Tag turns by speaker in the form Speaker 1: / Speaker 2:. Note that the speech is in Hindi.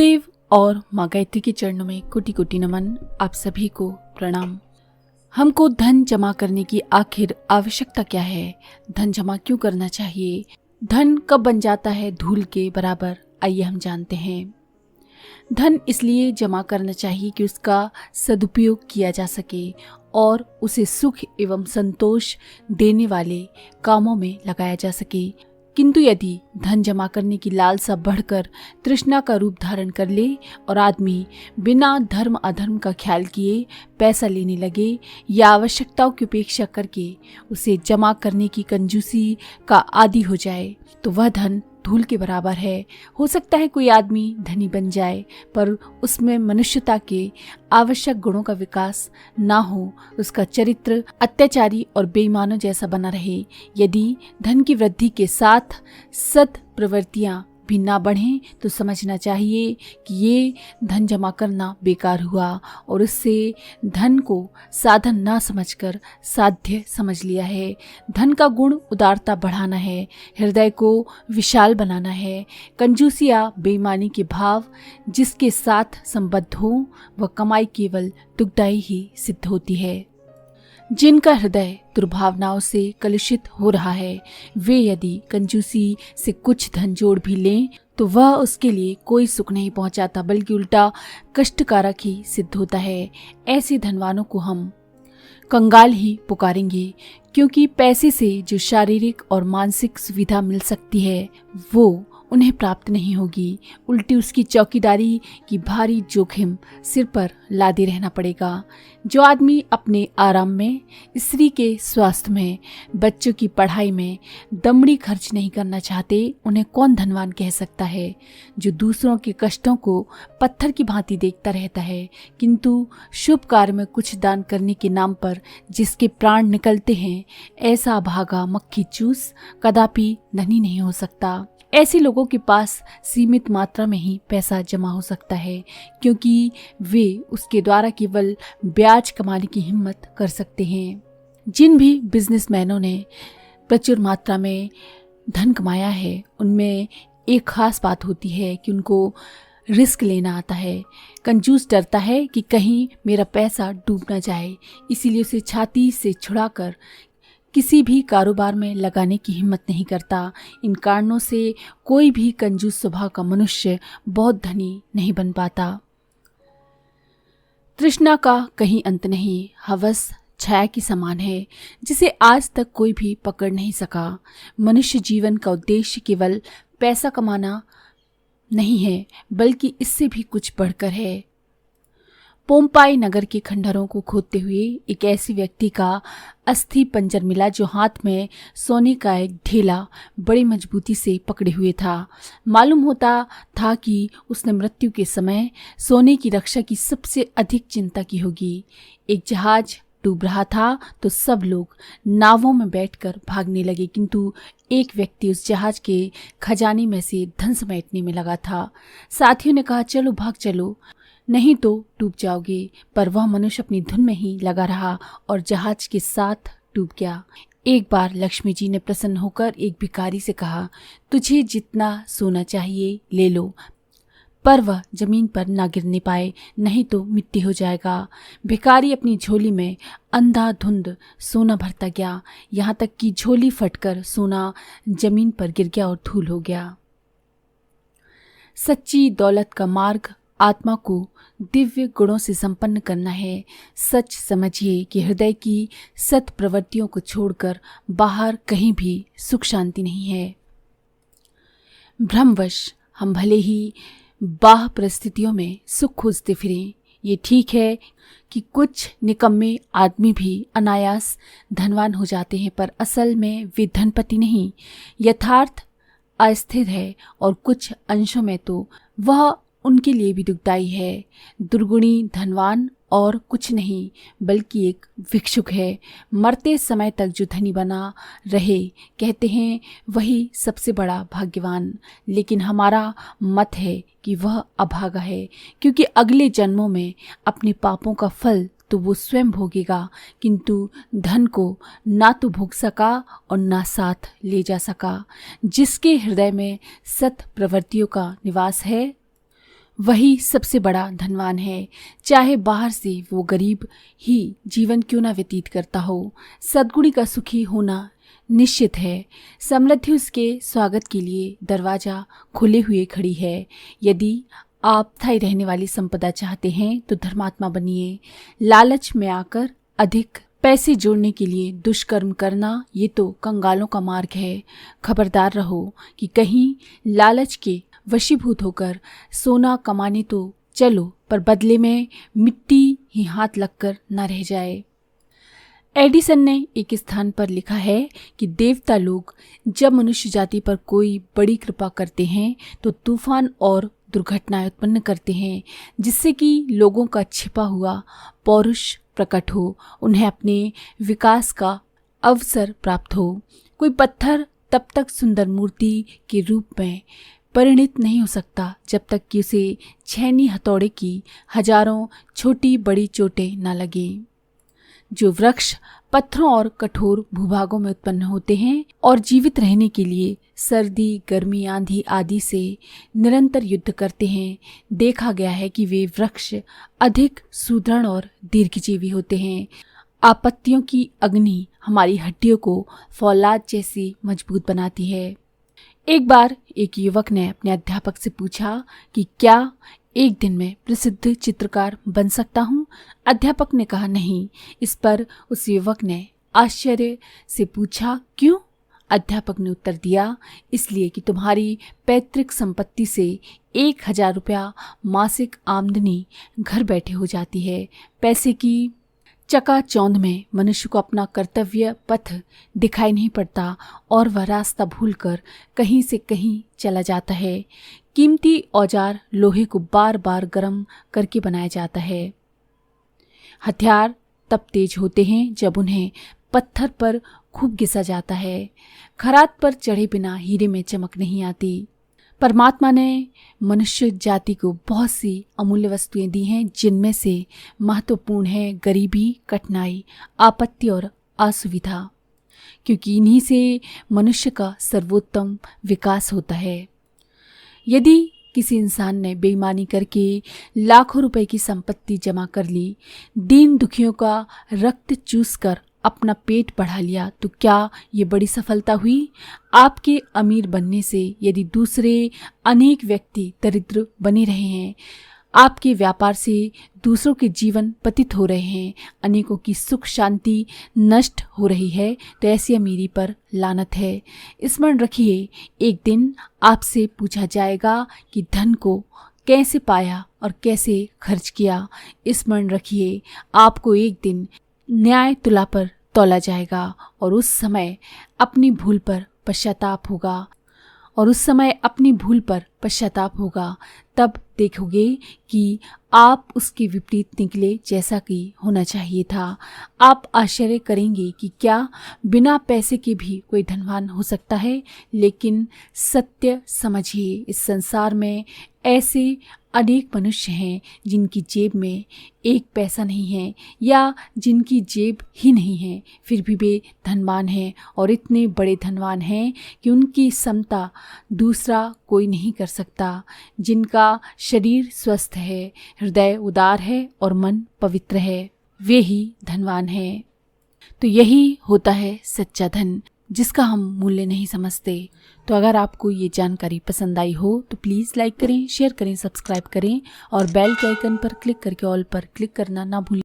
Speaker 1: गुरुदेव और माँ गायत्री के चरणों में कोटि कोटि नमन। आप सभी को प्रणाम। हमको धन जमा करने की आखिर आवश्यकता क्या है? धन जमा क्यों करना चाहिए? धन कब बन जाता है धूल के बराबर? आइए हम जानते हैं। धन इसलिए जमा करना चाहिए कि उसका सदुपयोग किया जा सके और उसे सुख एवं संतोष देने वाले कामों में लगाया जा सके। किंतु यदि धन जमा करने की लालसा बढ़कर तृष्णा का रूप धारण कर ले और आदमी बिना धर्म अधर्म का ख्याल किए पैसा लेने लगे या आवश्यकताओं की उपेक्षा करके उसे जमा करने की कंजूसी का आदी हो जाए, तो वह धन धूल के बराबर है। हो सकता है कोई आदमी धनी बन जाए पर उसमें मनुष्यता के आवश्यक गुणों का विकास ना हो, उसका चरित्र अत्याचारी और बेईमानों जैसा बना रहे। यदि धन की वृद्धि के साथ सत् प्रवृत्तियां भी ना बढ़ें तो समझना चाहिए कि ये धन जमा करना बेकार हुआ और उससे धन को साधन ना समझकर साध्य समझ लिया है। धन का गुण उदारता बढ़ाना है, हृदय को विशाल बनाना है। कंजूसी या बेईमानी के भाव जिसके साथ संबद्ध हो वह कमाई केवल दुखदायी ही सिद्ध होती है। जिनका हृदय दुर्भावनाओं से कलुषित हो रहा है, वे यदि कंजूसी से कुछ धन जोड़ भी लें तो वह उसके लिए कोई सुख नहीं पहुंचाता, बल्कि उल्टा कष्टकारक ही सिद्ध होता है। ऐसे धनवानों को हम कंगाल ही पुकारेंगे, क्योंकि पैसे से जो शारीरिक और मानसिक सुविधा मिल सकती है वो उन्हें प्राप्त नहीं होगी। उल्टी उसकी चौकीदारी की भारी जोखिम सिर पर लादे रहना पड़ेगा। जो आदमी अपने आराम में, स्त्री के स्वास्थ्य में, बच्चों की पढ़ाई में दमड़ी खर्च नहीं करना चाहते, उन्हें कौन धनवान कह सकता है? जो दूसरों के कष्टों को पत्थर की भांति देखता रहता है, किंतु शुभ कार्य में कुछ दान करने के नाम पर जिसके प्राण निकलते हैं, ऐसा भागा मक्खी चूस कदापि धनी नहीं हो सकता। ऐसे लोगों के पास सीमित मात्रा में ही पैसा जमा हो सकता है, क्योंकि वे उसके द्वारा केवल ब्याज कमाने की हिम्मत कर सकते हैं। जिन भी बिजनेसमैनों ने प्रचुर मात्रा में धन कमाया है, उनमें एक खास बात होती है कि उनको रिस्क लेना आता है। कंजूस डरता है कि कहीं मेरा पैसा डूब ना जाए, इसीलिए उसे छाती से छुड़ाकर किसी भी कारोबार में लगाने की हिम्मत नहीं करता। इन कारणों से कोई भी कंजूस स्वभाव का मनुष्य बहुत धनी नहीं बन पाता। तृष्णा का कहीं अंत नहीं, हवस छाया की समान है जिसे आज तक कोई भी पकड़ नहीं सका। मनुष्य जीवन का उद्देश्य केवल पैसा कमाना नहीं है, बल्कि इससे भी कुछ बढ़कर है। पोम्पाई नगर के खंडहरों को खोदते हुए एक ऐसे व्यक्ति का अस्थि पंजर मिला जो हाथ में सोने का एक ढेला बड़ी मजबूती से पकड़े हुए था। मालूम होता था कि उसने मृत्यु के समय सोने की रक्षा की सबसे अधिक चिंता की होगी। एक जहाज डूब रहा था तो सब लोग नावों में बैठकर भागने लगे, किंतु एक व्यक्ति उस जहाज के खजाने में से धन समेटने में लगा था। साथियों ने कहा, चलो भाग चलो, नहीं तो डूब जाओगे। पर वह मनुष्य अपनी धुन में ही लगा रहा और जहाज के साथ डूब गया। एक बार लक्ष्मी जी ने प्रसन्न होकर एक भिखारी से कहा, तुझे जितना सोना चाहिए ले लो, पर वह जमीन पर ना गिरने पाए, नहीं तो मिट्टी हो जाएगा। भिखारी अपनी झोली में अंधाधुंध सोना भरता गया, यहाँ तक कि झोली फटकर सोना जमीन पर गिर गया और धूल हो गया। सच्ची दौलत का मार्ग आत्मा को दिव्य गुणों से संपन्न करना है। सच समझिए कि हृदय की सत प्रवृत्तियों को छोड़कर बाहर कहीं भी सुख शांति नहीं है। भ्रमवश हम भले ही बाह्य परिस्थितियों में सुख खोजते फिरें। ये ठीक है कि कुछ निकम्मे आदमी भी अनायास धनवान हो जाते हैं, पर असल में वे धनपति नहीं। यथार्थ अस्थिर है और कुछ अंशों में तो वह उनके लिए भी दुखदायी है। दुर्गुणी धनवान और कुछ नहीं बल्कि एक भिक्षुक है। मरते समय तक जो धनी बना रहे, कहते हैं वही सबसे बड़ा भाग्यवान। लेकिन हमारा मत है कि वह अभागा है, क्योंकि अगले जन्मों में अपने पापों का फल तो वो स्वयं भोगेगा, किंतु धन को ना तो भोग सका और ना साथ ले जा सका। जिसके हृदय में सत प्रवृत्तियों का निवास है वही सबसे बड़ा धनवान है, चाहे बाहर से वो गरीब ही जीवन क्यों ना व्यतीत करता हो। सद्गुणी का सुखी होना निश्चित है। समृद्धि उसके स्वागत के लिए दरवाजा खुले हुए खड़ी है। यदि आप स्थायी रहने वाली संपदा चाहते हैं तो धर्मात्मा बनिए। लालच में आकर अधिक पैसे जोड़ने के लिए दुष्कर्म करना ये तो कंगालों का मार्ग है। खबरदार रहो कि कहीं लालच के वशीभूत होकर सोना कमाने तो चलो, पर बदले में मिट्टी ही हाथ लगकर न रह जाए। एडिसन ने एक स्थान पर लिखा है कि देवता लोग जब मनुष्य जाति पर कोई बड़ी कृपा करते हैं तो तूफान और दुर्घटनाएं उत्पन्न करते हैं, जिससे कि लोगों का छिपा हुआ पौरुष प्रकट हो, उन्हें अपने विकास का अवसर प्राप्त हो। कोई पत्थर तब तक सुंदर मूर्ति के रूप में परिणित नहीं हो सकता जब तक कि उसे छैनी हथौड़े की हजारों छोटी बड़ी चोटें न लगे। जो वृक्ष पत्थरों और कठोर भूभागों में उत्पन्न होते हैं और जीवित रहने के लिए सर्दी, गर्मी, आंधी आदि से निरंतर युद्ध करते हैं, देखा गया है कि वे वृक्ष अधिक सुदृढ़ और दीर्घजीवी होते हैं। आपत्तियों की अग्नि हमारी हड्डियों को फौलाद जैसी मजबूत बनाती है। एक बार एक युवक ने अपने अध्यापक से पूछा कि क्या एक दिन में प्रसिद्ध चित्रकार बन सकता हूँ? अध्यापक ने कहा नहीं। इस पर उस युवक ने आश्चर्य से पूछा, क्यों? अध्यापक ने उत्तर दिया, इसलिए कि तुम्हारी पैतृक संपत्ति से 1000 रुपया मासिक आमदनी घर बैठे हो जाती है। पैसे की चकाचौंध में मनुष्य को अपना कर्तव्य पथ दिखाई नहीं पड़ता और वह रास्ता भूलकर कहीं से कहीं चला जाता है। कीमती औजार लोहे को बार बार गर्म करके बनाया जाता है। हथियार तब तेज होते हैं जब उन्हें पत्थर पर खूब घिसा जाता है। खरात पर चढ़े बिना हीरे में चमक नहीं आती। परमात्मा ने मनुष्य जाति को बहुत सी अमूल्य वस्तुएं दी हैं, जिनमें से महत्वपूर्ण है गरीबी, कठिनाई, आपत्ति और असुविधा, क्योंकि इन्हीं से मनुष्य का सर्वोत्तम विकास होता है। यदि किसी इंसान ने बेईमानी करके लाखों रुपए की संपत्ति जमा कर ली, दीन दुखियों का रक्त चूसकर अपना पेट बढ़ा लिया, तो क्या ये बड़ी सफलता हुई? आपके अमीर बनने से यदि दूसरे अनेक व्यक्ति दरिद्र बने रहे हैं, आपके व्यापार से दूसरों के जीवन पतित हो रहे हैं, अनेकों की सुख शांति नष्ट हो रही है, तो ऐसी अमीरी पर लानत है। स्मरण रखिए, एक दिन आपसे पूछा जाएगा कि धन को कैसे पाया और कैसे खर्च किया। स्मरण रखिए, आपको एक दिन न्याय तुला पर तौला जाएगा और उस समय अपनी भूल पर पश्चाताप होगा। तब देखोगे कि आप उसके विपरीत निकले जैसा कि होना चाहिए था। आप आश्चर्य करेंगे कि क्या बिना पैसे के भी कोई धनवान हो सकता है। लेकिन सत्य समझिए, इस संसार में ऐसे अनेक मनुष्य हैं जिनकी जेब में एक पैसा नहीं है या जिनकी जेब ही नहीं है, फिर भी वे धनवान हैं और इतने बड़े धनवान हैं कि उनकी समता दूसरा कोई नहीं कर सकता। जिनका शरीर स्वस्थ है, हृदय उदार है और मन पवित्र है, वे ही धनवान हैं। तो यही होता है सच्चा धन, जिसका हम मूल्य नहीं समझते। तो अगर आपको ये जानकारी पसंद आई हो तो प्लीज़ लाइक करें, शेयर करें, सब्सक्राइब करें और बेल के आइकन पर क्लिक करके ऑल पर क्लिक करना ना भूलें।